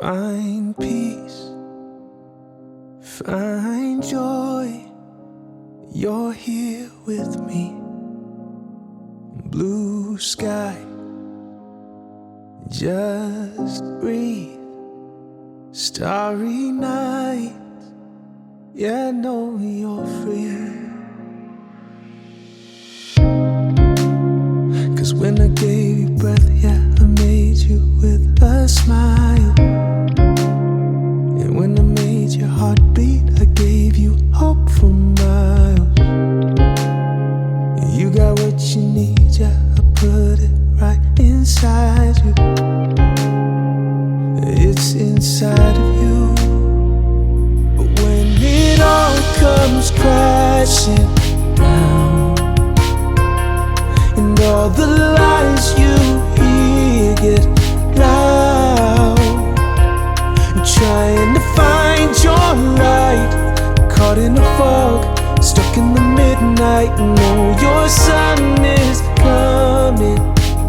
Find peace, find joy. You're here with me. Blue sky, just breathe. Starry night, yeah, know you're free. 'Cause when I gave you breath, yeah, I made you with a smile. And when I made your heart beat, I gave you hope for miles. You got what you need, yeah, I put it right inside you. It's inside of you. But when it all comes crashing down, and all the lies you hear get loud, trying to find your light, caught in the fog, stuck in the midnight. Know your sun is coming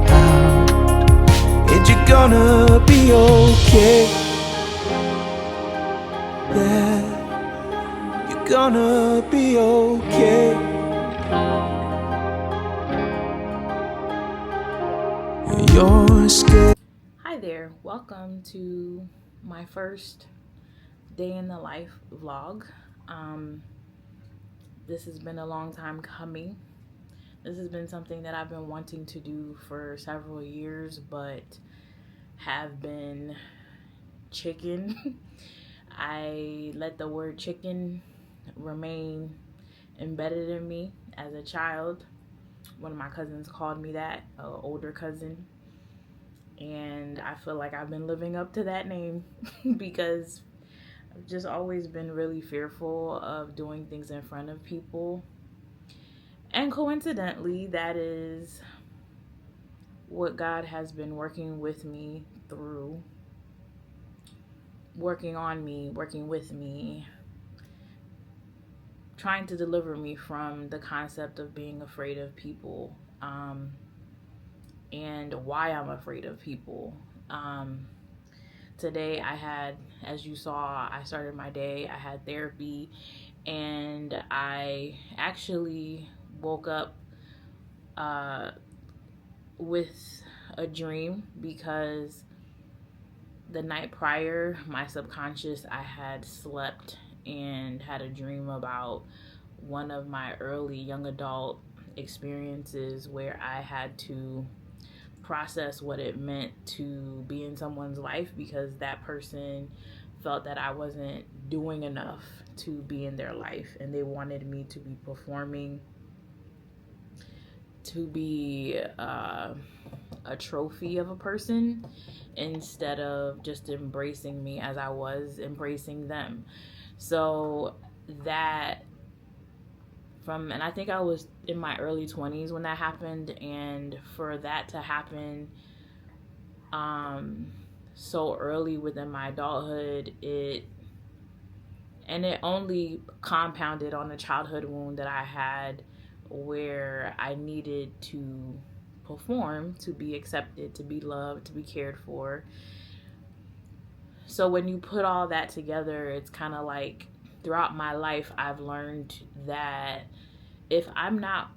out, and you're gonna be okay. Yeah, you're gonna be okay. You're scared. Hi there, welcome to my first day in the life vlog. This has been a long time coming. This has been something that I've been wanting to do for several years, but have been chicken. I let the word chicken remain embedded in me as a child. One of my cousins called me that, an older cousin. And I feel like I've been living up to that name because I've just always been really fearful of doing things in front of people. And coincidentally, that is what God has been working with me through, working on me, working with me, trying to deliver me from the concept of being afraid of people, and why I'm afraid of people. Today I had, as you saw, I started my day, I had therapy, and I actually woke up with a dream because the night prior, my subconscious, I had slept and had a dream about one of my early young adult experiences where I had to process what it meant to be in someone's life because that person felt that I wasn't doing enough to be in their life, and they wanted me to be performing, to be a trophy of a person instead of just embracing me as I was embracing them. So that and I think I was in my early 20s when that happened, and for that to happen so early within my adulthood, it only compounded on the childhood wound that I had where I needed to perform, to be accepted, to be loved, to be cared for. So when you put all that together, it's kind of like throughout my life, I've learned that if I'm not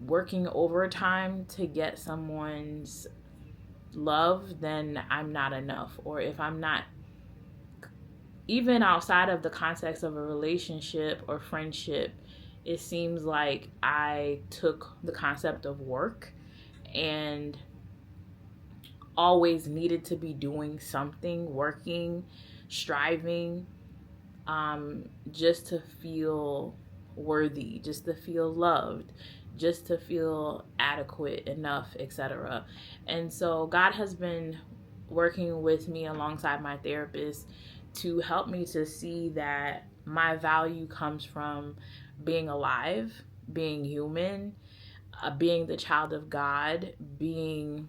working overtime to get someone's love, then I'm not enough. Or if I'm not, even outside of the context of a relationship or friendship, it seems like I took the concept of work and always needed to be doing something, working, striving, just to feel worthy, just to feel loved, just to feel adequate enough, etc. And so God has been working with me alongside my therapist to help me to see that my value comes from being alive, being human, being the child of God, being,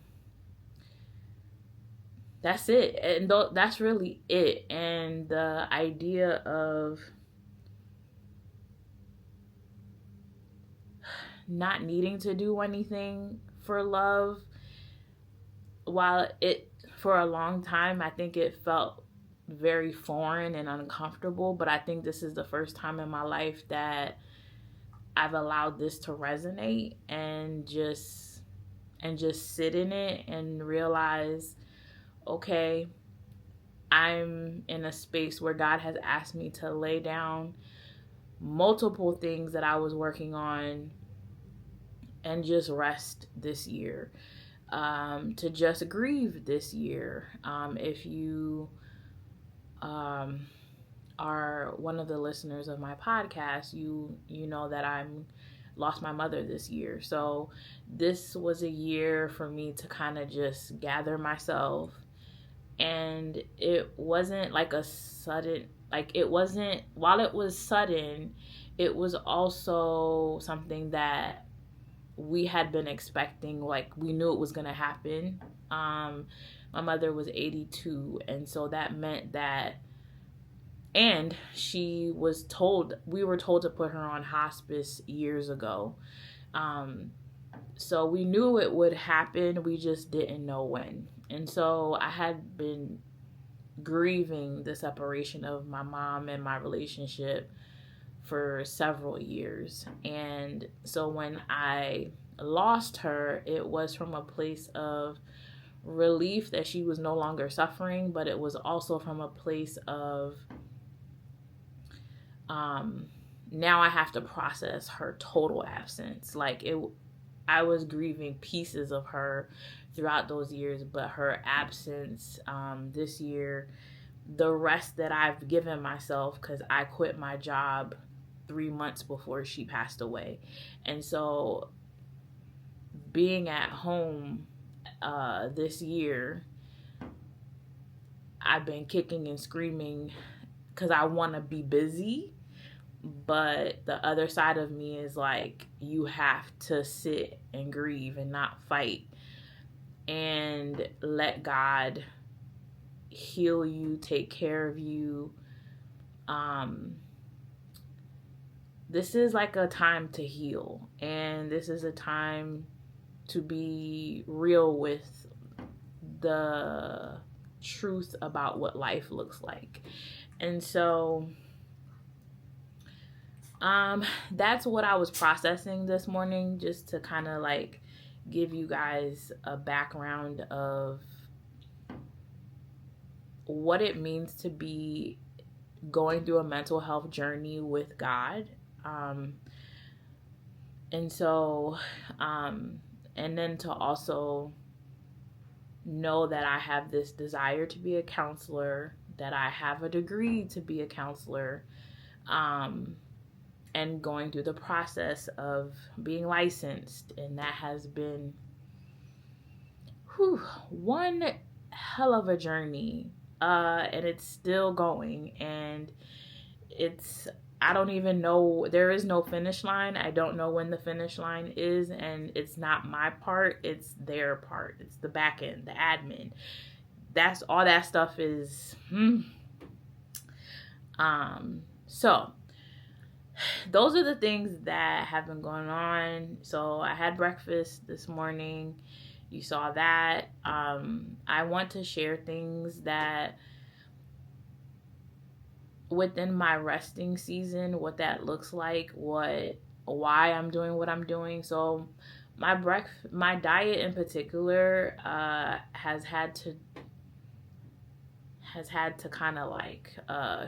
that's it. And that's really it. And the idea of not needing to do anything for love, while it for a long time, I think it felt very foreign and uncomfortable, but I think this is the first time in my life that I've allowed this to resonate and just sit in it and realize, okay, I'm in a space where God has asked me to lay down multiple things that I was working on and just rest this year, to just grieve this year. If you are one of the listeners of my podcast, you know that I'm lost my mother this year. So this was a year for me to kind of just gather myself. And it wasn't like a sudden, like it wasn't, while it was sudden, it was also something that we had been expecting. Like, we knew it was going to happen. My mother was 82, and so that meant that, and we were told to put her on hospice years ago. So we knew it would happen, we just didn't know when. And so I had been grieving the separation of my mom and my relationship for several years. And so when I lost her, it was from a place of relief that she was no longer suffering, but it was also from a place of now I have to process her total absence. I was grieving pieces of her throughout those years, but her absence this year, the rest that I've given myself, because I quit my job 3 months before she passed away. And so being at home this year, I've been kicking and screaming because I want to be busy. But the other side of me is like, you have to sit and grieve and not fight and let God heal you, take care of you. This is like a time to heal, and this is a time to be real with the truth about what life looks like. And so that's what I was processing this morning, just to kind of like give you guys a background of what it means to be going through a mental health journey with God. And so, and then to also know that I have this desire to be a counselor, that I have a degree to be a counselor, and going through the process of being licensed. And that has been one hell of a journey. And it's still going. And I don't even know, there is no finish line. I don't know when the finish line is. And it's not my part, it's their part. It's the back end, the admin. That's all that stuff is. So those are the things that have been going on. So I had breakfast this morning. You saw that. I want to share things that within my resting season, what that looks like, why I'm doing what I'm doing. So my diet in particular has had to kind of like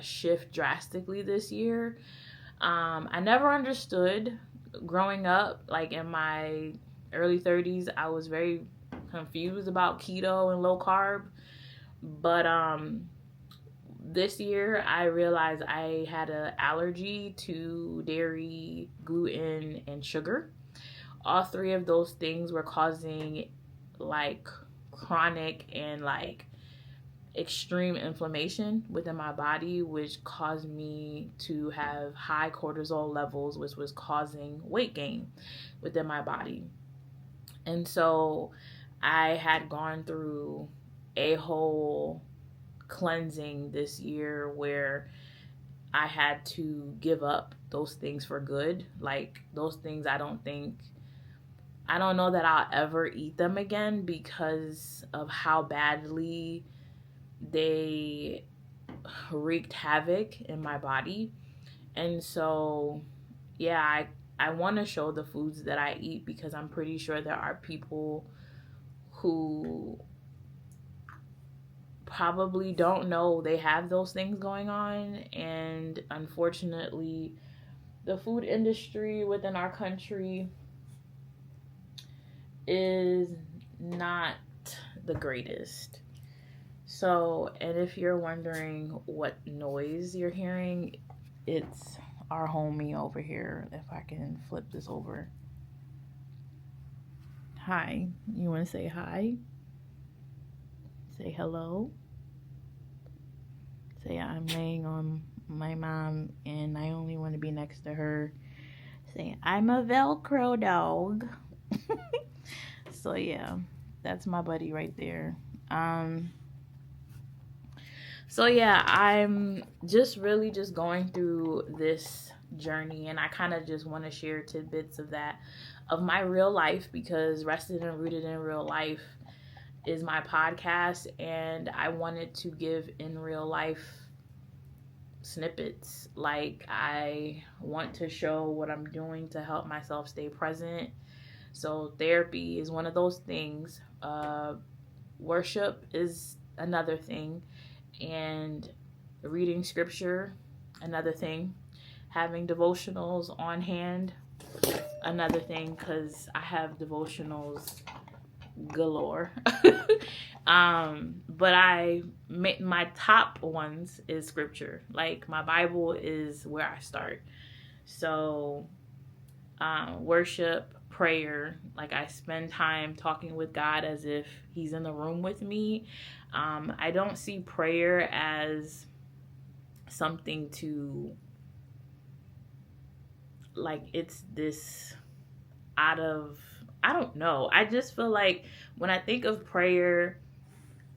shift drastically this year. I never understood growing up. Like in my early 30s, I was very confused about keto and low carb. But this year, I realized I had an allergy to dairy, gluten, and sugar. All three of those things were causing like chronic and like extreme inflammation within my body, which caused me to have high cortisol levels, which was causing weight gain within my body. And so I had gone through a whole cleansing this year where I had to give up those things for good. Like those things I don't think I don't know that I'll ever eat them again because of how badly they wreaked havoc in my body. And so, yeah, I want to show the foods that I eat because I'm pretty sure there are people who probably don't know they have those things going on. And unfortunately, the food industry within our country is not the greatest. So, and if you're wondering what noise you're hearing, it's our homie over here. If I can flip this over. Hi. You want to say hi? Say hello. Say I'm laying on my mom and I only want to be next to her. Say I'm a Velcro dog. So yeah, that's my buddy right there. So yeah, I'm just really just going through this journey, and I kind of just want to share tidbits of that, of my real life, because Rested and Rooted in Real Life is my podcast, and I wanted to give in real life snippets. Like, I want to show what I'm doing to help myself stay present. So therapy is one of those things. Worship is another thing. And reading scripture, another thing. Having devotionals on hand, another thing, because I have devotionals galore. But my top ones is scripture. Like, my Bible is where I start. So worship, prayer, like I spend time talking with God as if he's in the room with me. I don't see prayer as something to, like, it's this out of, I don't know. I just feel like when I think of prayer,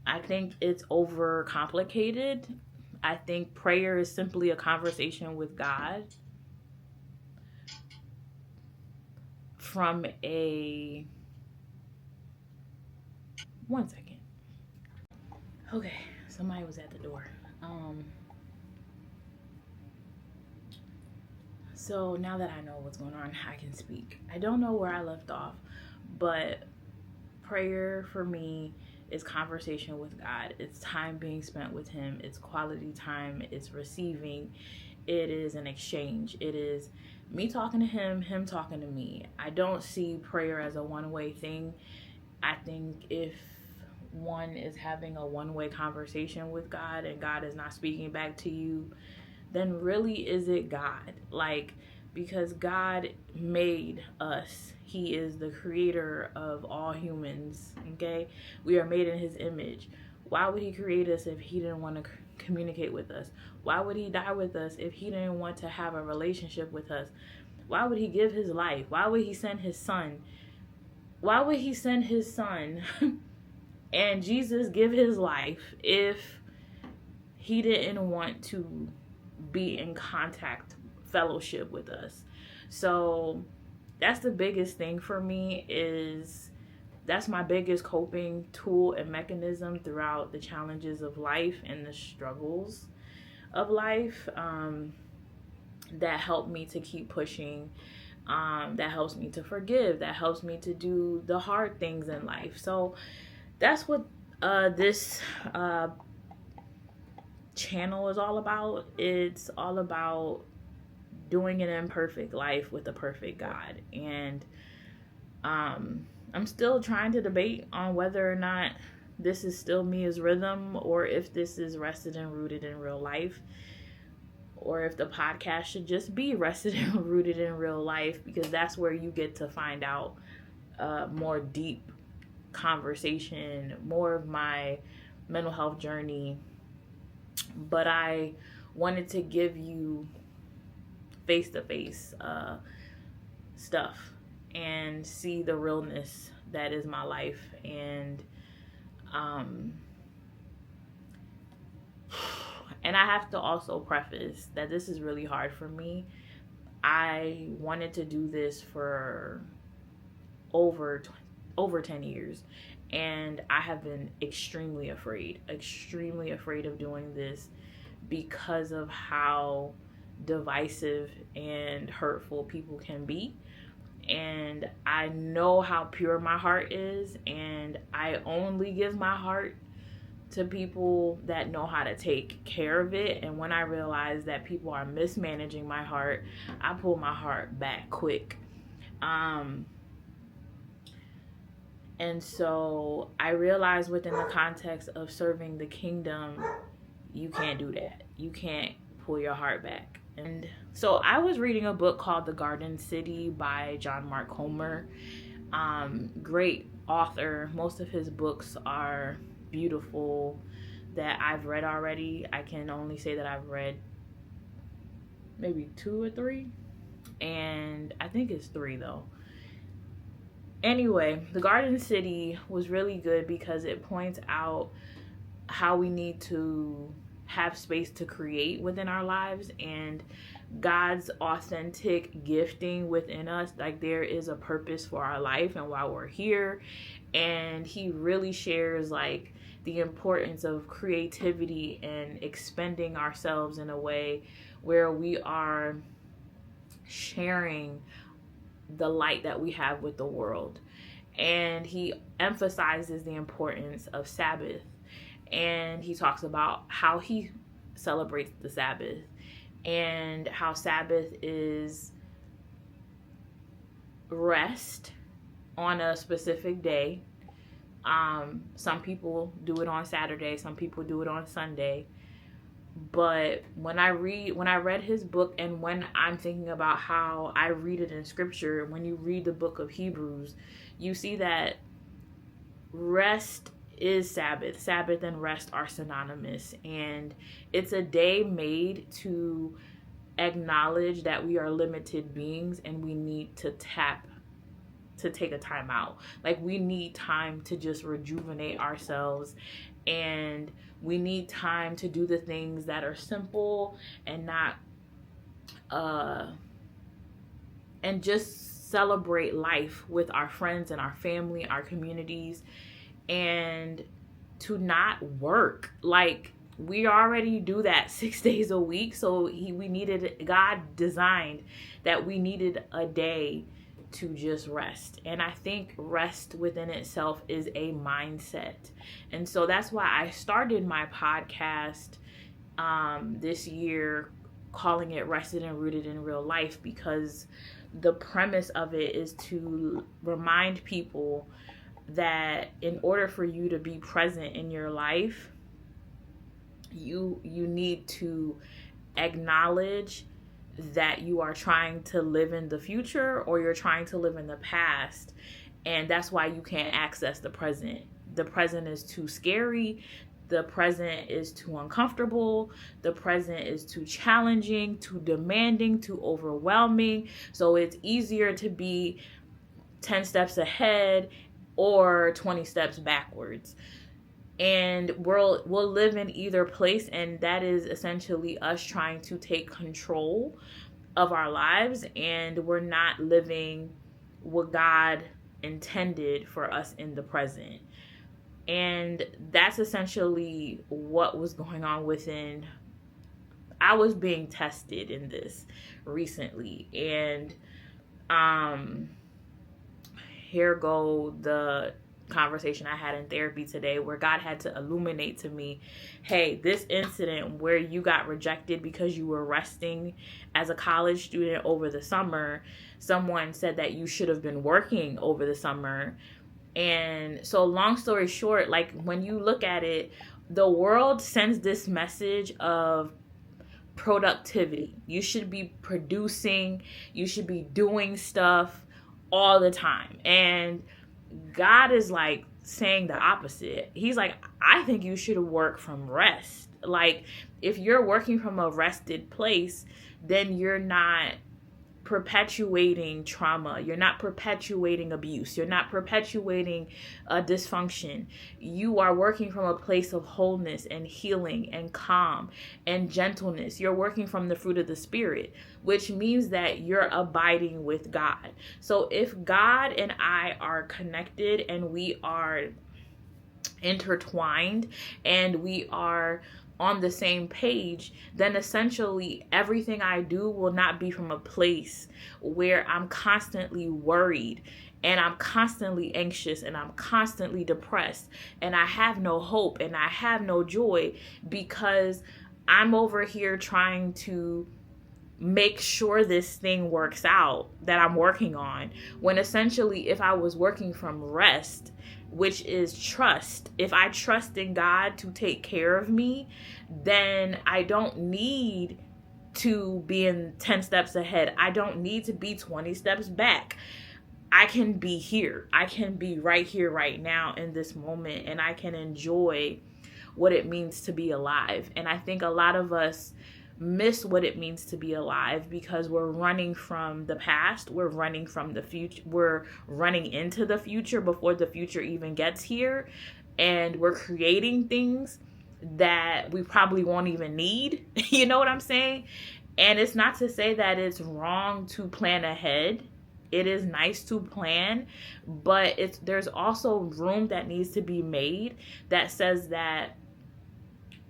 I think it's overcomplicated. I think prayer is simply a conversation with God from a, one second. Okay, somebody was at the door. So now that I know what's going on, I can speak. I don't know where I left off, but prayer for me is conversation with God. It's time being spent with him. It's quality time. It's receiving. It is an exchange. It is me talking to him, him talking to me. I don't see prayer as a one-way thing. I think if one is having a one-way conversation with God and God is not speaking back to you, then really is it God? Like, because God made us. He is the creator of all humans, okay? We are made in his image. Why would he create us if he didn't want to communicate with us? Why would he die with us if he didn't want to have a relationship with us? Why would he give his life? Why would he send his son? Why would he send his son and Jesus give his life if he didn't want to be in contact, fellowship with us? So that's the biggest thing for me. Is that's my biggest coping tool and mechanism throughout the challenges of life and the struggles of life, that help me to keep pushing, that helps me to forgive, that helps me to do the hard things in life. So that's what this channel is all about. It's all about doing an imperfect life with a perfect God. And I'm still trying to debate on whether or not this is still Mia's Rhythm, or if this is Rested and Rooted in Real Life, or if the podcast should just be Rested and Rooted in Real Life, because that's where you get to find out more deep conversation, more of my mental health journey. But I wanted to give you face-to-face stuff and see the realness that is my life. And and I have to also preface that this is really hard for me. I wanted to do this for over 10 years, and I have been extremely afraid of doing this because of how divisive and hurtful people can be. And I know how pure my heart is, and I only give my heart to people that know how to take care of it. And when I realize that people are mismanaging my heart, I pull my heart back quick. And so I realized within the context of serving the kingdom, you can't do that. You can't pull your heart back. And so I was reading a book called The Garden City by John Mark Comer. Great author. Most of his books are beautiful that I've read already. I can only say that I've read maybe 2 or 3. And I think it's 3 though. Anyway, The Garden City was really good because it points out how we need to have space to create within our lives, and God's authentic gifting within us. Like, there is a purpose for our life and why we're here. And he really shares like the importance of creativity and expending ourselves in a way where we are sharing the light that we have with the world. And he emphasizes the importance of Sabbath, and he talks about how he celebrates the Sabbath and how Sabbath is rest on a specific day. Some people do it on Saturday, some people do it on Sunday. But when I read his book, and when I'm thinking about how I read it in scripture, when you read the book of Hebrews, you see that rest is Sabbath. Sabbath and rest are synonymous. And it's a day made to acknowledge that we are limited beings and we need to take a time out. Like, we need time to just rejuvenate ourselves, and we need time to do the things that are simple and not and just celebrate life with our friends and our family, our communities, and to not work. Like, we already do that 6 days a week, so God designed that we needed a day to just rest. And I think rest within itself is a mindset. And so that's why I started my podcast this year, calling it Rested and Rooted in Real Life, because the premise of it is to remind people that in order for you to be present in your life, you need to acknowledge that you are trying to live in the future or you're trying to live in the past. And that's why you can't access the present. The present is too scary. The present is too uncomfortable. The present is too challenging, too demanding, too overwhelming. So it's easier to be 10 steps ahead or 20 steps backwards. And we'll live in either place, and that is essentially us trying to take control of our lives, and we're not living what God intended for us in the present. And that's essentially what was going on within. I was being tested in this recently, and here go the conversation I had in therapy today, where God had to illuminate to me, hey, this incident where you got rejected because you were resting as a college student over the summer, someone said that you should have been working over the summer. And so, long story short, like, when you look at it, the world sends this message of productivity. You should be producing, you should be doing stuff all the time. And God is like saying the opposite. He's like, I think you should work from rest. Like, if you're working from a rested place, then you're not perpetuating trauma. You're not perpetuating abuse. You're not perpetuating dysfunction. You are working from a place of wholeness and healing and calm and gentleness. You're working from the fruit of the Spirit, which means that you're abiding with God. So if God and I are connected and we are intertwined and we are on the same page, then essentially everything I do will not be from a place where I'm constantly worried and I'm constantly anxious and I'm constantly depressed and I have no hope and I have no joy, because I'm over here trying to make sure this thing works out that I'm working on, when essentially if I was working from rest, which is trust, if I trust in God to take care of me, then I don't need to be in 10 steps ahead. I don't need to be 20 steps back. I can be here. I can be right here, right now in this moment, and I can enjoy what it means to be alive. And I think a lot of us miss what it means to be alive because we're running from the past, we're running from the future, we're running into the future before the future even gets here, and we're creating things that we probably won't even need. You know what I'm saying? And it's not to say that it's wrong to plan ahead. It is nice to plan, but there's also room that needs to be made that says that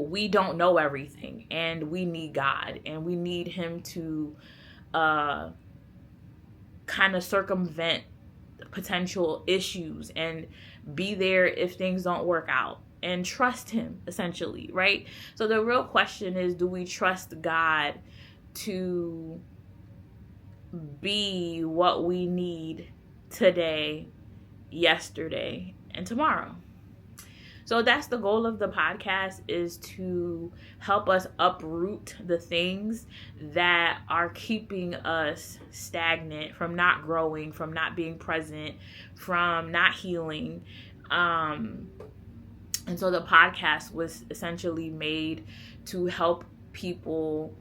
we don't know everything and we need God and we need him to kind of circumvent potential issues and be there if things don't work out, and trust him, essentially, right? So the real question is, do we trust God to be what we need today, yesterday, and tomorrow? So that's the goal of the podcast, is to help us uproot the things that are keeping us stagnant, from not growing, from not being present, from not healing. And so the podcast was essentially made to help people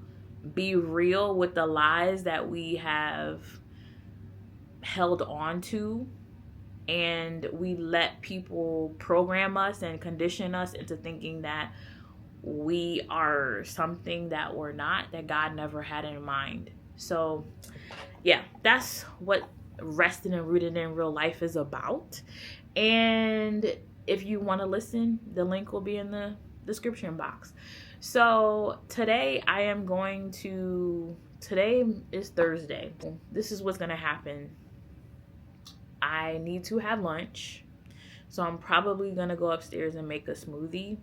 be real with the lies that we have held on to. And we let people program us and condition us into thinking that we are something that we're not, that God never had in mind. So, yeah, that's what Rested and Rooted in Real Life is about. And if you want to listen, the link will be in the description box. So today is Thursday. This is what's going to happen. I need to have lunch, so I'm probably going to go upstairs and make a smoothie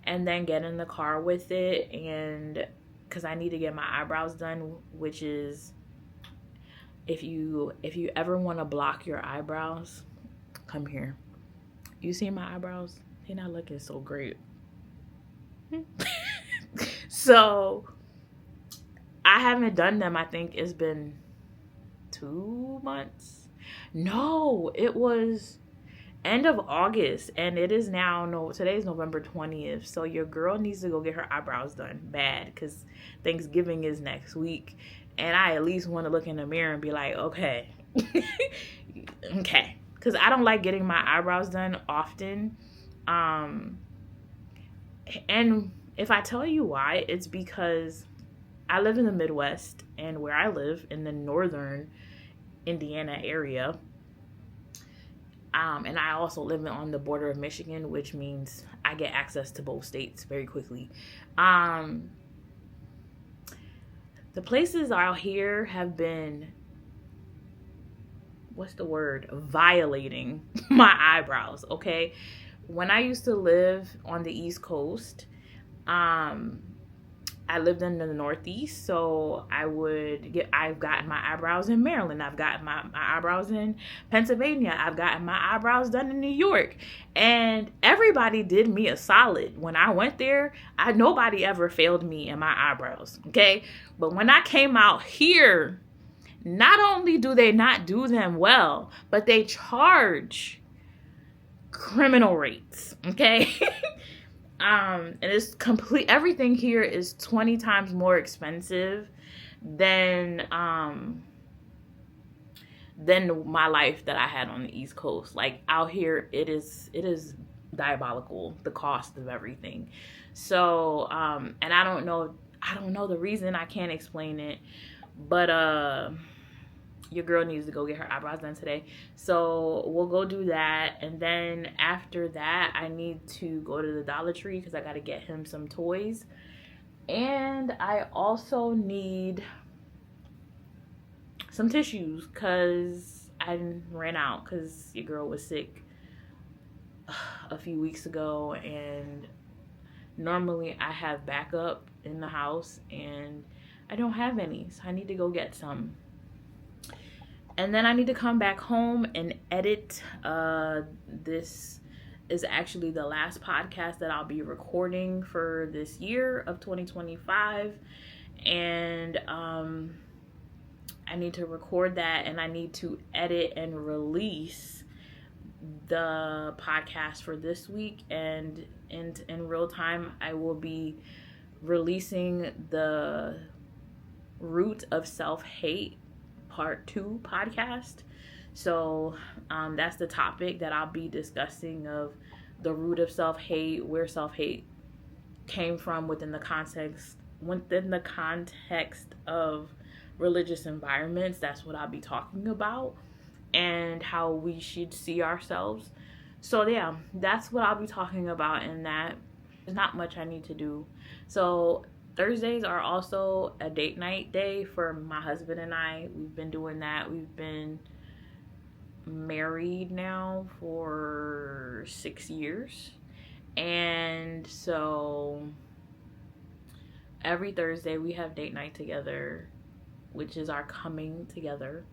and then get in the car with it, and because I need to get my eyebrows done, which is, if you ever want to block your eyebrows, come here. You see my eyebrows? They're not looking so great. So I haven't done them. I think it's been 2 months. No, it was end of August, and it is now, today's November 20th. So your girl needs to go get her eyebrows done bad, because Thanksgiving is next week, and I at least want to look in the mirror and be like, okay. Okay, because I don't like getting my eyebrows done often. And if I tell you why, it's because I live in the Midwest, and where I live in the northern Indiana area, and I also live on the border of Michigan, which means I get access to both states very quickly. The places out here have been, violating my eyebrows. Okay, when I used to live on the East Coast, I lived in the Northeast, so I've gotten my eyebrows in Maryland. I've gotten my eyebrows in Pennsylvania. I've gotten my eyebrows done in New York. And everybody did me a solid. When I went there, nobody ever failed me in my eyebrows, okay? But when I came out here, not only do they not do them well, but they charge criminal rates, okay? And it's everything here is 20 times more expensive than than my life that I had on the East Coast. Like out here, it is diabolical, the cost of everything. So, and I don't know the reason. I can't explain it, but your girl needs to go get her eyebrows done today. So we'll go do that. And then after that, I need to go to the Dollar Tree because I got to get him some toys. And I also need some tissues because I ran out because your girl was sick a few weeks ago. And normally I have backup in the house and I don't have any. So I need to go get some. And then I need to come back home and edit. This is actually the last podcast that I'll be recording for this year of 2025. And I need to record that and I need to edit and release the podcast for this week. And in real time, I will be releasing the Root of Self-Hate Part 2 podcast. So that's the topic that I'll be discussing, of the root of self-hate, where self-hate came from within the context of religious environments. That's what I'll be talking about, and how we should see ourselves. So yeah, that's what I'll be talking about in that. There's not much I need to do. So Thursdays are also a date night day for my husband and I. We've been doing that. We've been married now for 6 years. And so every Thursday we have date night together, which is our coming together.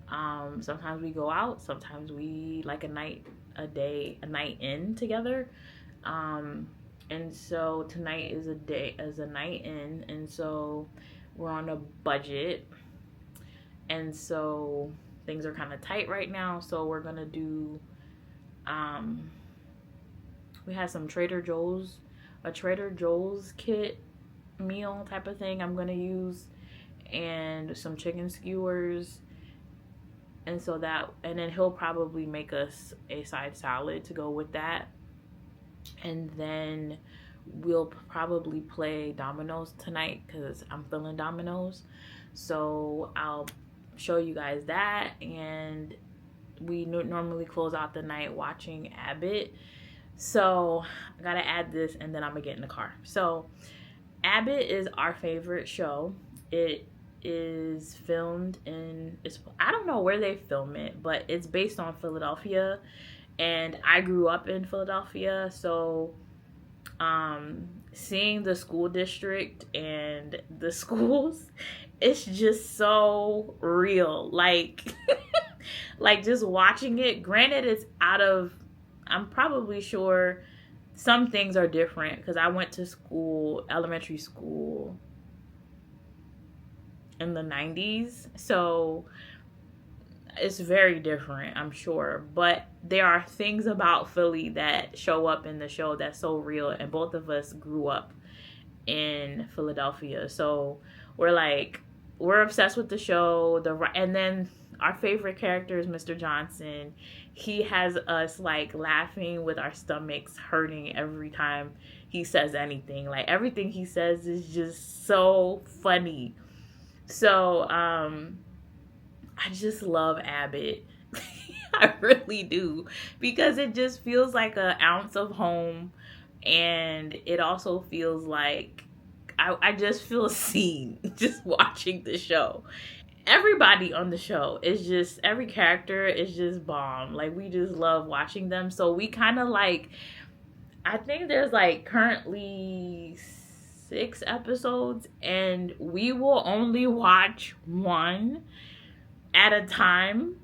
Sometimes we go out. Sometimes we like a night in together. And so tonight is a night in, and so we're on a budget, and so things are kind of tight right now. So we're gonna do, we had some a Trader Joe's kit meal type of thing I'm gonna use, and some chicken skewers, and so and then he'll probably make us a side salad to go with that. And then we'll probably play dominoes tonight because I'm feeling dominoes. So I'll show you guys that. And we normally close out the night watching Abbott. So I gotta add this and then I'm gonna get in the car. So Abbott is our favorite show. It is filmed I don't know where they film it, but it's based on Philadelphia. And I grew up in Philadelphia, so seeing the school district and the schools, it's just so real. Like, like just watching it. Granted, it's I'm probably sure some things are different because I went to elementary school in the 90s, so it's very different, I'm sure. But there are things about Philly that show up in the show that's so real. And both of us grew up in Philadelphia. So we're obsessed with the show. And then our favorite character is Mr. Johnson. He has us like laughing with our stomachs hurting every time he says anything. Like everything he says is just so funny. So, I just love Abbott. I really do. Because it just feels like an ounce of home. And it also feels like I just feel seen just watching the show. Everybody on the show is just, every character is just bomb. Like, we just love watching them. So we kind of like, I think there's like currently 6 episodes. And we will only watch one at a time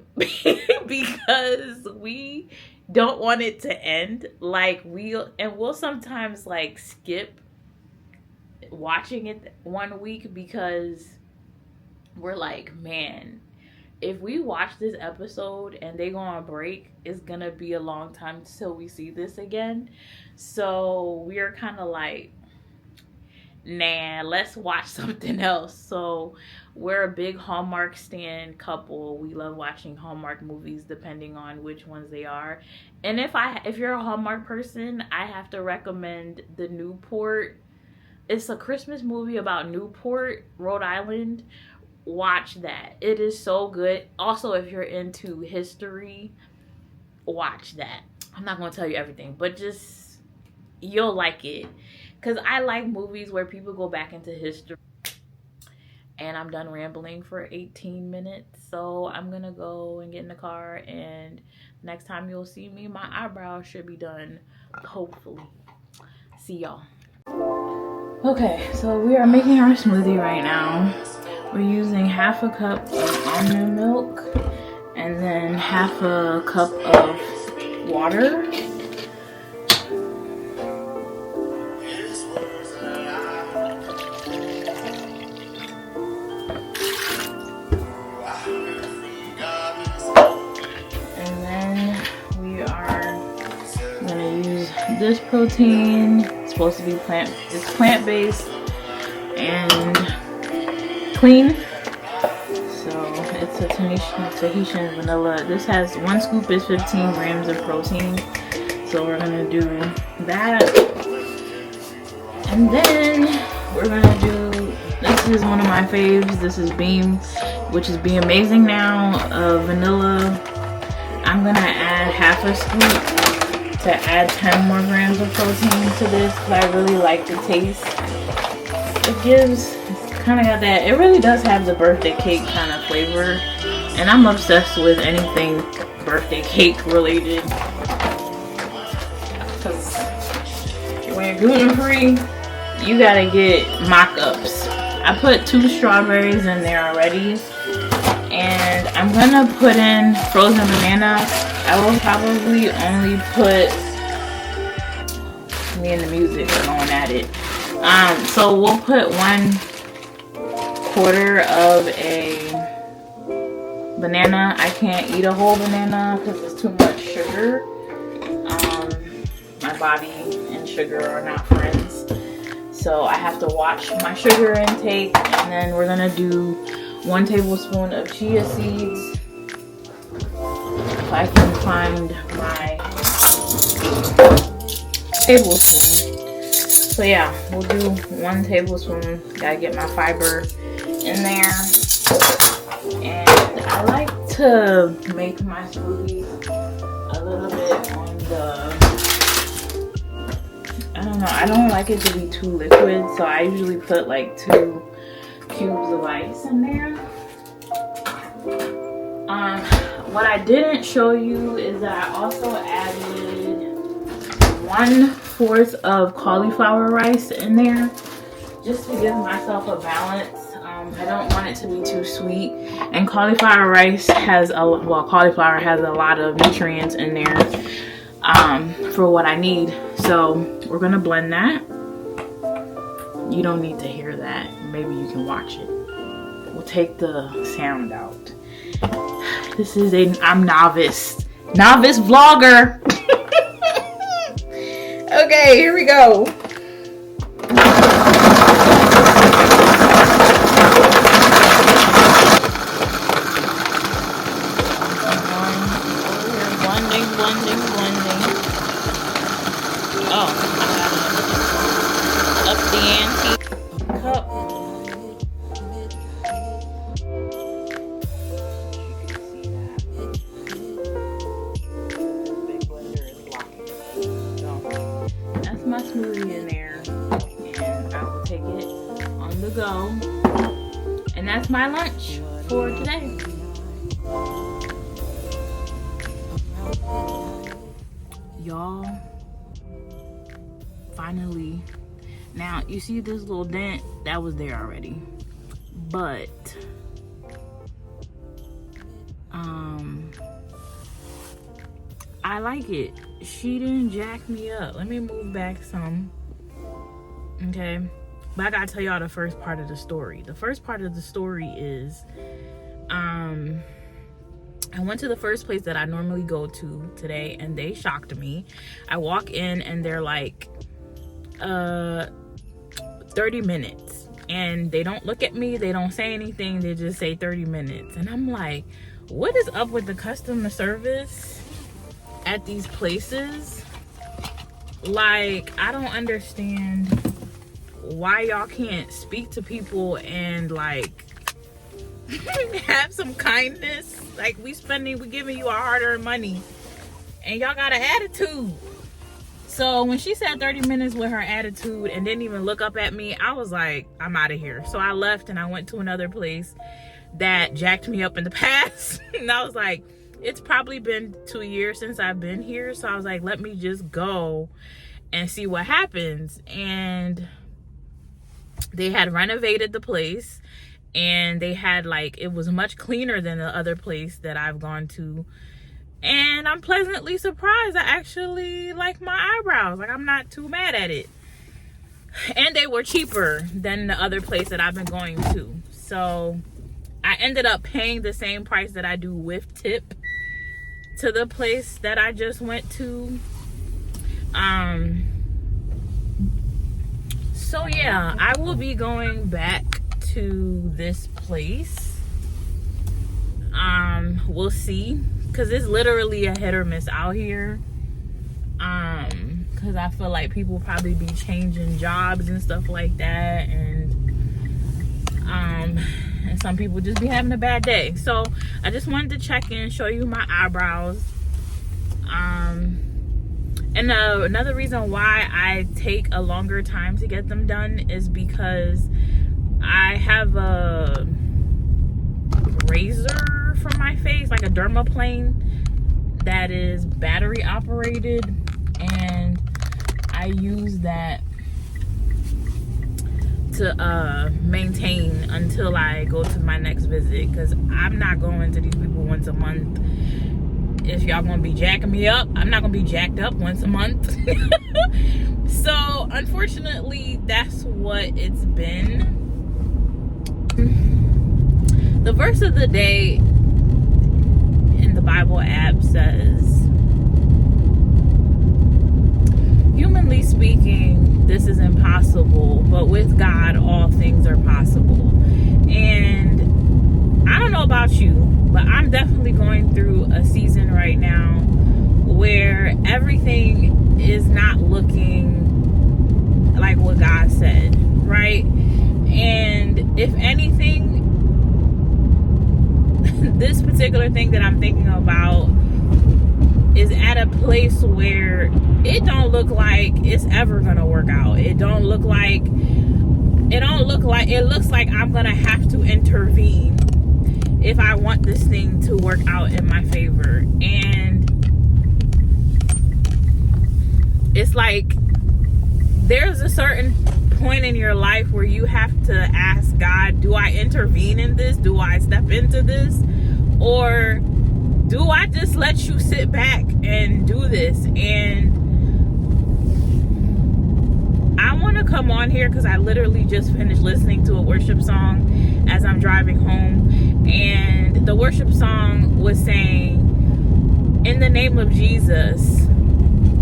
because we don't want it to end. Like we'll sometimes like skip watching it one week because we're like, man, if we watch this episode and they go on break, it's gonna be a long time till we see this again. So we're kind of like, nah, let's watch something else. So we're a big Hallmark stan couple. We love watching Hallmark movies depending on which ones they are. And if you're a Hallmark person, I have to recommend the Newport. It's a Christmas movie about Newport, Rhode Island. Watch that. It is so good. Also, if you're into history, watch that. I'm not going to tell you everything, but just you'll like it. Because I like movies where people go back into history. And I'm done rambling for 18 minutes. So I'm going to go and get in the car. And next time you'll see me, my eyebrows should be done. Hopefully. See y'all. Okay, so we are making our smoothie right now. We're using half a cup of almond milk. And then half a cup of water. This protein is supposed to be plant-based and clean. So it's a Tahitian vanilla. This has 1 scoop is 15 grams of protein. So we're gonna do that. And then we're gonna do, this is one of my faves. This is Beam, which is Be Amazing Now, vanilla. I'm gonna add half a scoop to add 10 more grams of protein to this because I really like the taste. It's kind of got that, it really does have the birthday cake kind of flavor. And I'm obsessed with anything birthday cake related. Because when you're gluten free, you gotta get mock-ups. I put 2 strawberries in there already. And I'm gonna put in frozen banana. I will probably only put, me and the music are going at it. So we'll put 1/4 of a banana. I can't eat a whole banana because it's too much sugar. My body and sugar are not friends. So I have to watch my sugar intake. And then we're gonna do 1 tablespoon of chia seeds. If I can find my tablespoon. So yeah, we'll do 1 tablespoon. Gotta get my fiber in there. And I like to make my smoothies a little bit on the, I don't know, I don't like it to be too liquid. So I usually put like 2 cubes of ice in there. What I didn't show you is that I also added 1/4 of cauliflower rice in there just to give myself a balance. I don't want it to be too sweet, and cauliflower rice has cauliflower has a lot of nutrients in there for what I need. So we're gonna blend that. You don't need to hear that. Maybe you can watch it. We'll take the sound out. This is I'm novice vlogger. Okay, here we go. Blending. Oh, up the ante. Cup. That's my smoothie in there, and I will take it on the go. And that's my lunch for today. Y'all, finally. Now you see this little dent that was there already, but I like it. She didn't jack me up. Let me move back some. Okay, but I gotta tell y'all the first part of the story. The first part of the story is I went to the first place that I normally go to today, and they shocked me. I walk in and they're like, 30 minutes. And they don't look at me, they don't say anything, they just say 30 minutes. And I'm like, what is up with the customer service at these places? Like, I don't understand why y'all can't speak to people and like have some kindness. Like, we giving you our hard-earned money and y'all got an attitude. So when she said 30 minutes with her attitude and didn't even look up at me, I was like, I'm out of here. So I left and I went to another place that jacked me up in the past. And I was like, it's probably been 2 years since I've been here. So I was like, let me just go and see what happens. And they had renovated the place, and they had like, it was much cleaner than the other place that I've gone to. And I'm pleasantly surprised. I actually like my eyebrows. Like, I'm not too mad at it. And they were cheaper than the other place that I've been going to. So I ended up paying the same price that I do with tip to the place that I just went to. So yeah, I will be going back to this place. We'll see. Because it's literally a hit or miss out here. Because I feel like people probably be changing jobs and stuff like that. And some people just be having a bad day. So I just wanted to check in, show you my eyebrows. And another reason why I take a longer time to get them done is because I have a razor for my face, like a dermaplane that is battery operated, and I use that to maintain until I go to my next visit, because I'm not going to these people once a month. If y'all gonna be jacking me up, I'm not gonna be jacked up once a month. So unfortunately, that's what it's been. The verse of the day in the Bible app says, humanly speaking, this is impossible, but with God, all things are possible. And I don't know about you, but I'm definitely going through a season right now where everything is not looking like what God said, right? And if anything, this particular thing that I'm thinking about is at a place where it don't look like it's ever gonna work out. It looks like I'm gonna have to intervene if I want this thing to work out in my favor. And it's like there's a certain point in your life where you have to ask God, do I intervene in this? Do I step into this? Or do I just let you sit back and do this? And I want to come on here because I literally just finished listening to a worship song as I'm driving home. And the worship song was saying, in the name of Jesus,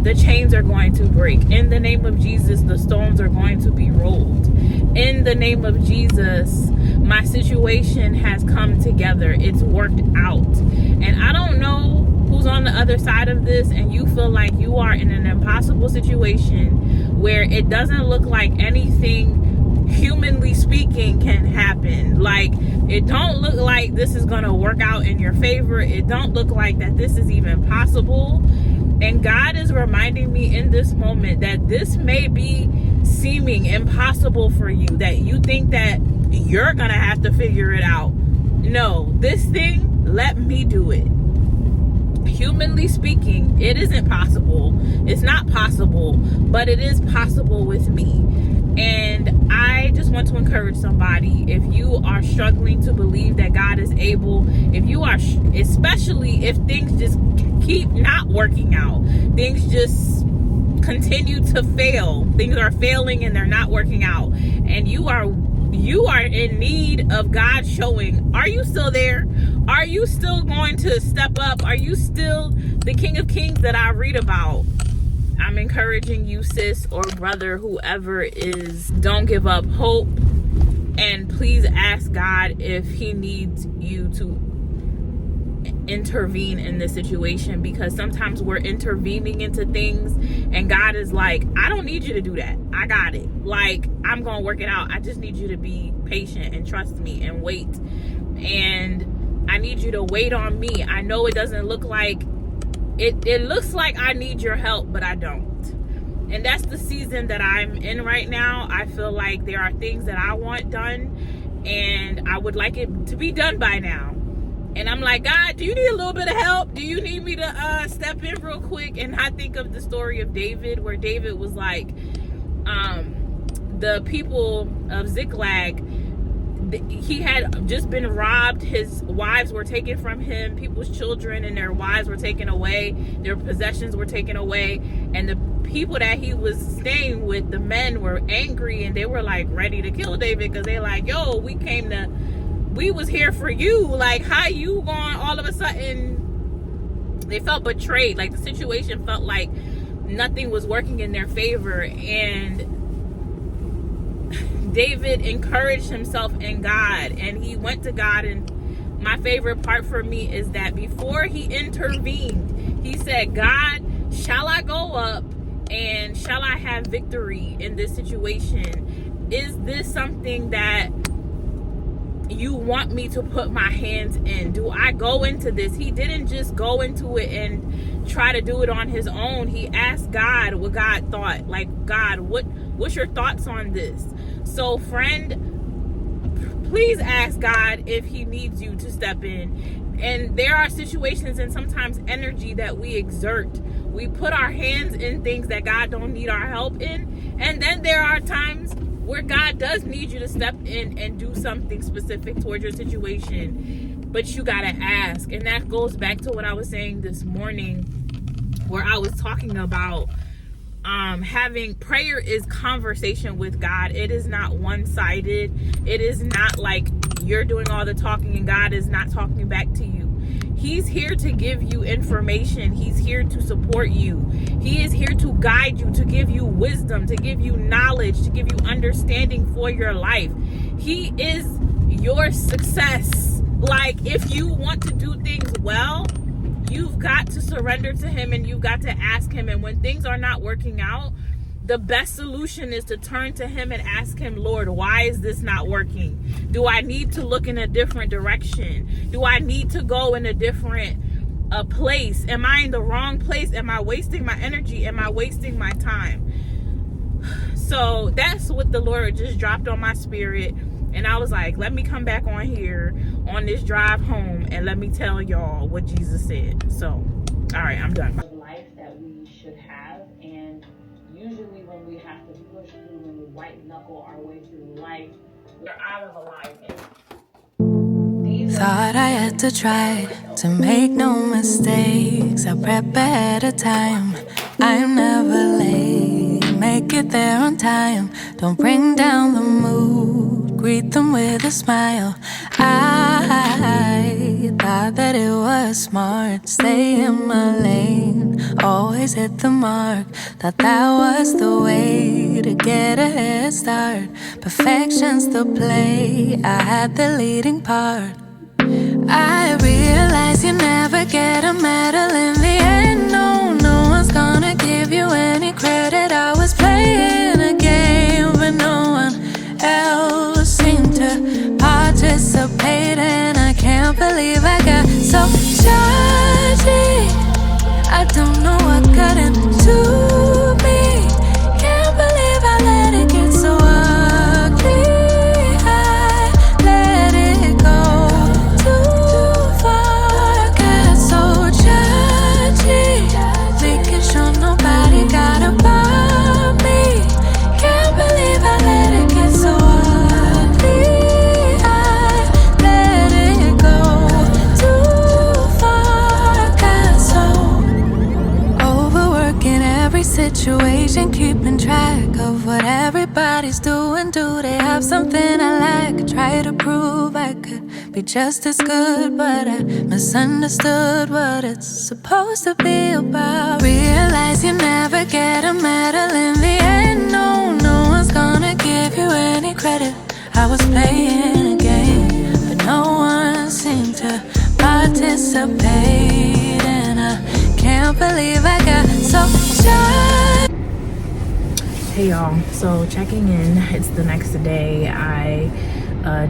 the chains are going to break. In the name of Jesus, the stones are going to be rolled. In the name of Jesus, my situation has come together. It's worked out. And I don't know who's on the other side of this and you feel like you are in an impossible situation where it doesn't look like anything, humanly speaking, can happen. Like, it don't look like this is going to work out in your favor. It don't look like that this is even possible. And God is reminding me in this moment that this may be seeming impossible for you, that you think that you're gonna have to figure it out. No, this thing, let me do it. Humanly speaking, it isn't possible. It's not possible, but it is possible with me. And I just want to encourage somebody, if you are struggling to believe that God is able, if you are, especially if things just keep not working out, things just continue to fail, things are failing and they're not working out, and you are in need of God showing, are you still there? Are you still going to step up? Are you still the King of Kings that I read about? I'm encouraging you, sis or brother, whoever is, don't give up hope. And please ask God if he needs you to intervene in this situation, because sometimes we're intervening into things and God is like, I don't need you to do that. I got it. Like, I'm gonna work it out. I just need you to be patient and trust me and wait. And I need you to wait on me. I know it doesn't look like it looks like I need your help, but I don't. And that's the season that I'm in right now. I feel like there are things that I want done and I would like it to be done by now. And I'm like, God, do you need a little bit of help? Do you need me to step in real quick? And I think of the story of David, where David was like, the people of Ziklag, he had just been robbed. His wives were taken from him. People's children and their wives were taken away. Their possessions were taken away. And the people that he was staying with, the men, were angry, and they were like ready to kill David, because they like, yo, we was here for you. Like, how you going all of a sudden? They felt betrayed. Like, the situation felt like nothing was working in their favor. And David encouraged himself in God, and he went to God. And my favorite part for me is that before he intervened, he said, God, shall I go up and shall I have victory in this situation? Is this something that you want me to put my hands in? Do I go into this? He didn't just go into it and try to do it on his own. He asked God what God thought. Like, God, what's your thoughts on this? So, friend, please ask God if he needs you to step in. And there are situations and sometimes energy that we exert. We put our hands in things that God don't need our help in. And then there are times where God does need you to step in and do something specific towards your situation. But you got to ask. And that goes back to what I was saying this morning, where I was talking about having prayer is conversation with God. It is not one-sided. It is not like you're doing all the talking and God is not talking back to you. He's here to give you information. He's here to support you. He is here to guide you, to give you wisdom, to give you knowledge, to give you understanding for your life. He is your success. Like, if you want to do things well, you've got to surrender to him and you've got to ask him. And when things are not working out, the best solution is to turn to him and ask him, Lord, why is this not working? Do I need to look in a different direction? Do I need to go in a different place? Am I in the wrong place? Am I wasting my energy? Am I wasting my time? So that's what the Lord just dropped on my spirit. And I was like, let me come back on here on this drive home and let me tell y'all what Jesus said. So, all right, I'm done. Life that we should have. And usually when we have to push through and we white knuckle our way through life, we're out of alignment. Thought I had to try to make no mistakes. I prep ahead of time. I'm never late. Make it there on time. Don't bring down the mood. Greet them with a smile. I thought that it was smart. Stay in my lane. Always hit the mark. Thought that was the way to get a head start. Perfection's the play. I had the leading part. I realize you never get a medal in the end. No, no one's gonna give you any credit. I was playing a game, but no one else seemed to participate. And I can't believe I got so judgy. I don't know what got into me. Can't believe I let it get so ugly. situation, keeping track of what everybody's doing. Do they have something I lack? I try to prove I could be just as good, but I misunderstood what it's supposed to be about. Realize you never get a medal in the end. No, no one's gonna give you any credit. I was playing a game, but no one seemed to participate, and I can't believe I got so shy. Hey y'all, so checking in. It's the next day. I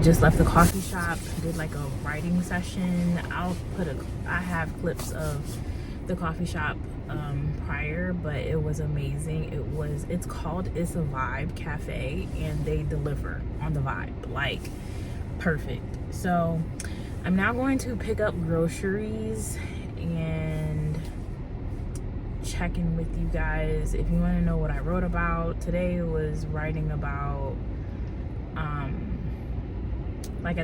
just left the coffee shop, did like a writing session. I have clips of the coffee shop prior, but it was amazing. It's called It's a Vibe Cafe, and they deliver on the vibe, like perfect. So I'm now going to pick up groceries and check in with you guys. If you want to know what I wrote about today, was writing about like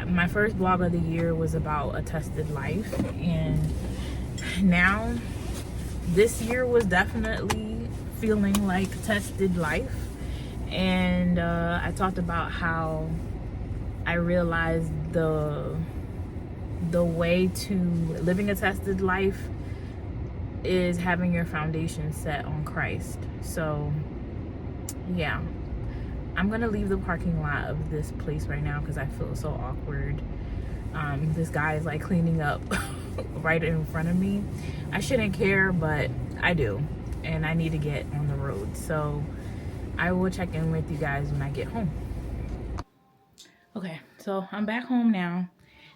my first blog of the year was about a tested life, and now this year was definitely feeling like tested life. And I talked about how I realized the way to living a tested life is having your foundation set on Christ. So yeah, I'm gonna leave the parking lot of this place right now because I feel so awkward. This guy is like cleaning up right in front of me. I shouldn't care, but I do, and I need to get on the road. So I will check in with you guys when I get home. Okay, so I'm back home now.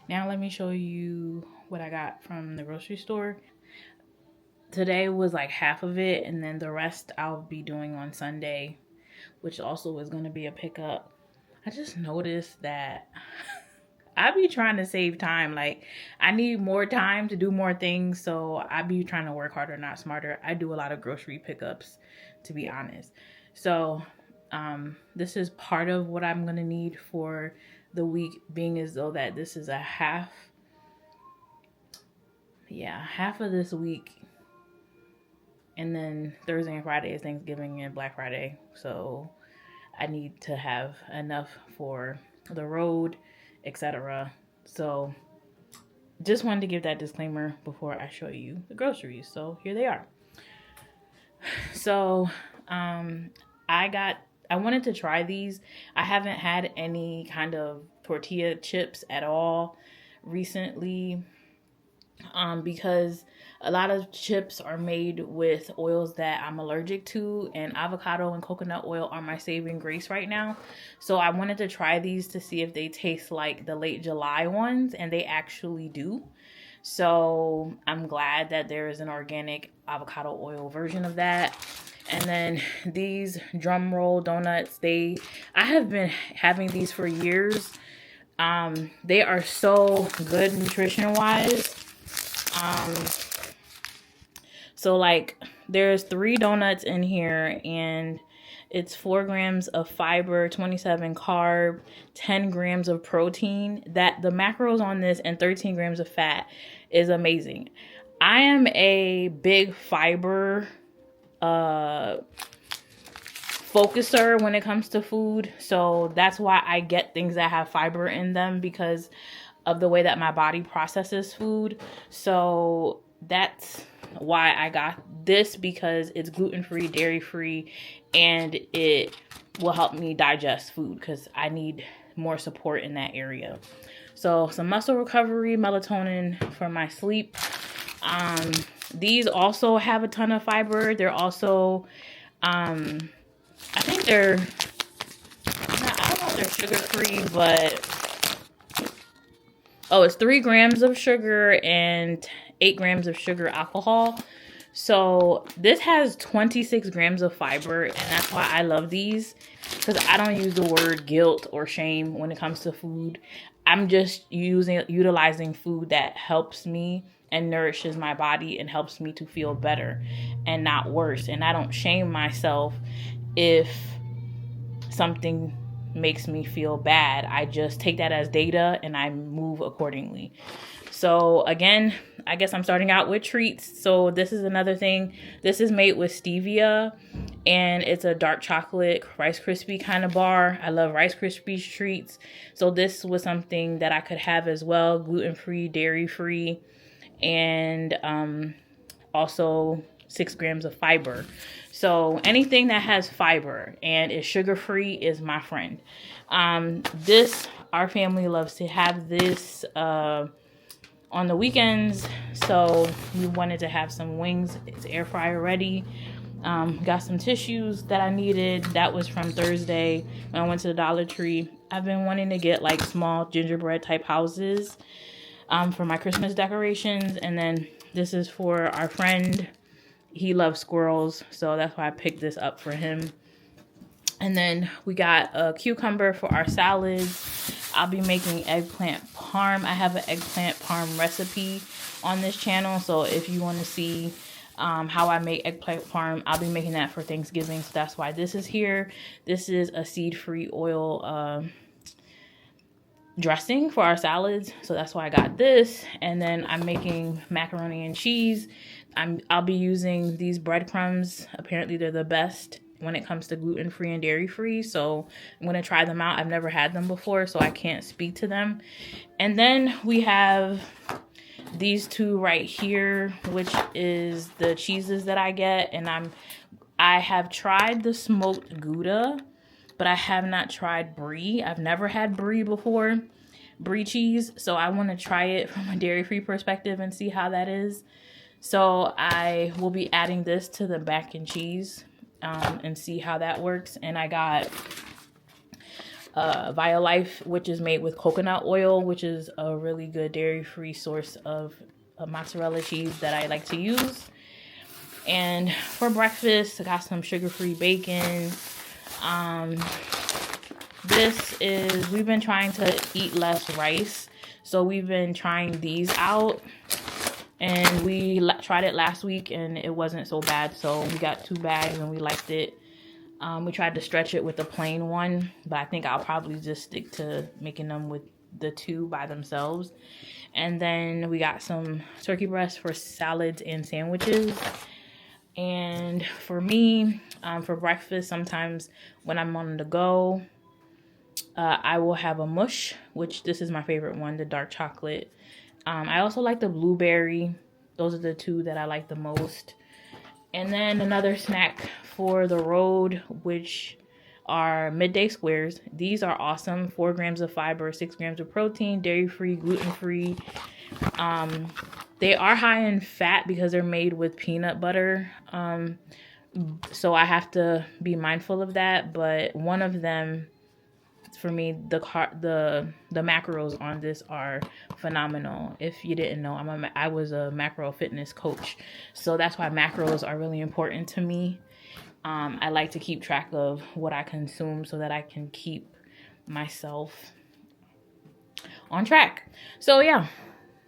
Now let me show you what I got from the grocery store. Today was like half of it, and then the rest I'll be doing on Sunday, which also is going to be a pickup. I just noticed that I be trying to save time. Like, I need more time to do more things, so I be trying to work harder, not smarter. I do a lot of grocery pickups, to be honest. So this is part of what I'm going to need for the week, being as though that this is a half of this week. And then Thursday and Friday is Thanksgiving and Black Friday. So I need to have enough for the road, etc. So just wanted to give that disclaimer before I show you the groceries. So here they are. So I wanted to try these. I haven't had any kind of tortilla chips at all recently, because a lot of chips are made with oils that I'm allergic to, and avocado and coconut oil are my saving grace right now. So I wanted to try these to see if they taste like the late July ones, and they actually do. So I'm glad that there is an organic avocado oil version of that. And then these drum roll donuts, I have been having these for years. They are so good nutrition wise. So like there's 3 donuts in here, and it's 4 grams of fiber, 27 carb, 10 grams of protein. That the macros on this and 13 grams of fat is amazing. I am a big fiber focuser when it comes to food. So that's why I get things that have fiber in them, because of the way that my body processes food. So that's why I got this, because it's gluten-free, dairy-free, and it will help me digest food because I need more support in that area. So some muscle recovery, melatonin for my sleep. These also have a ton of fiber. They're also, I don't know if they're sugar-free, but, it's 3 grams of sugar and 8 grams of sugar alcohol. So this has 26 grams of fiber, and that's why I love these, because I don't use the word guilt or shame when it comes to food. I'm just utilizing food that helps me and nourishes my body and helps me to feel better and not worse. And I don't shame myself if something makes me feel bad. I just take that as data and I move accordingly. So again, I guess I'm starting out with treats. So this is another thing. This is made with stevia, and it's a dark chocolate Rice Krispie kind of bar. I love Rice Krispies treats. So this was something that I could have as well, gluten-free, dairy-free, and also 6 grams of fiber. So anything that has fiber and is sugar-free is my friend. Our family loves to have this on the weekends, so we wanted to have some wings. It's air fryer ready. Got some tissues that I needed. That was from Thursday when I went to the Dollar Tree. I've been wanting to get like small gingerbread type houses for my Christmas decorations. And then this is for our friend. He loves squirrels, so that's why I picked this up for him. And then we got a cucumber for our salads. I'll be making eggplant parm. I have an eggplant parm recipe on this channel, so if you want to see how I make eggplant parm, I'll be making that for Thanksgiving, so that's why this is here. This is a seed-free oil dressing for our salads, so that's why I got this. And then I'm making macaroni and cheese. I'll be using these breadcrumbs. Apparently they're the best when it comes to gluten-free and dairy-free, so I'm going to try them out. I've never had them before, so I can't speak to them. And then we have these two right here, which is the cheeses that I get. And I have tried the smoked Gouda, but I have not tried Brie. I've never had Brie before, Brie cheese, so I want to try it from a dairy-free perspective and see how that is. So I will be adding this to the mac and cheese and see how that works. And I got Violife, which is made with coconut oil, which is a really good dairy-free source of mozzarella cheese that I like to use. And for breakfast, I got some sugar-free bacon. We've been trying to eat less rice, so we've been trying these out. And we tried it last week and it wasn't so bad. So we got 2 bags and we liked it. We tried to stretch it with the plain one, but I think I'll probably just stick to making them with the 2 by themselves. And then we got some turkey breasts for salads and sandwiches. And for me, for breakfast, sometimes when I'm on the go, I will have a mush, which this is my favorite one, the dark chocolate. I also like the blueberry. Those are the 2 that I like the most. And then another snack for the road, which are midday squares. These are awesome. 4 grams of fiber, 6 grams of protein, dairy-free, gluten-free. They are high in fat because they're made with peanut butter. So I have to be mindful of that. But one of them, for me, the macros on this are phenomenal. If you didn't know, I was a macro fitness coach, so that's why macros are really important to me. I like to keep track of what I consume so that I can keep myself on track. So yeah,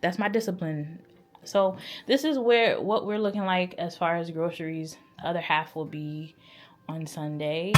that's my discipline. So this is what we're looking like as far as groceries. The other half will be on Sunday.